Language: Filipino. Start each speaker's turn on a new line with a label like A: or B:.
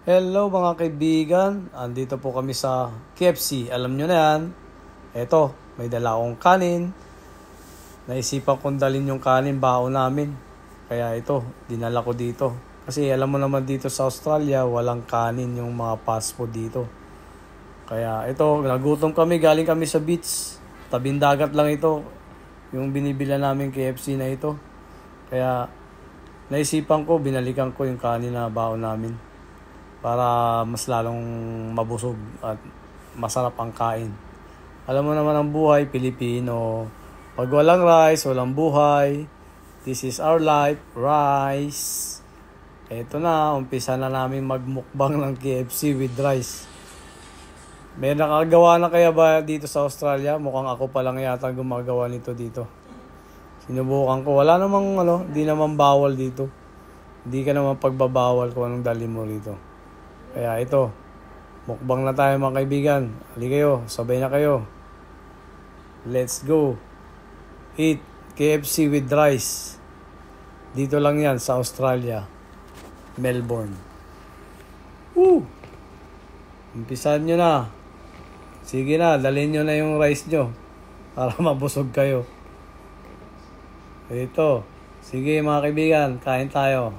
A: Hello mga kaibigan, andito po kami sa KFC. Alam nyo na yan. Eto, may dala akong kanin. Naisipan kong dalhin yung kanin baon namin. Kaya ito, dinala ko dito. Kasi alam mo naman dito sa Australia, walang kanin yung mga fast food dito. Kaya ito, nagutom kami, galing kami sa beach. Tabing dagat lang ito, yung binibila namin KFC na ito. Kaya naisipan ko, binalikan ko yung kanin na baon namin. Para mas lalong mabusog at masarap ang kain. Alam mo naman ang buhay Pilipino. Pag walang rice, walang buhay. This is our life, rice. Eto na, umpisa na namin magmukbang ng KFC with rice. May nakagawa na kaya ba dito sa Australia? Mukhang ako pa lang yata gumagawa nito dito. Sinubukan ko. Wala namang hindi naman bawal dito. Hindi ka naman pagbabawal kung anong dali mo rito. Kaya ito, mukbang na tayo mga kaibigan. Halika kayo, sabay na kayo. Let's go. Eat KFC with rice. Dito lang yan sa Australia, Melbourne. Woo! Umpisahan nyo na. Sige na, dalhin nyo na yung rice nyo para mabusog kayo. Ito. Sige mga kaibigan, kain tayo.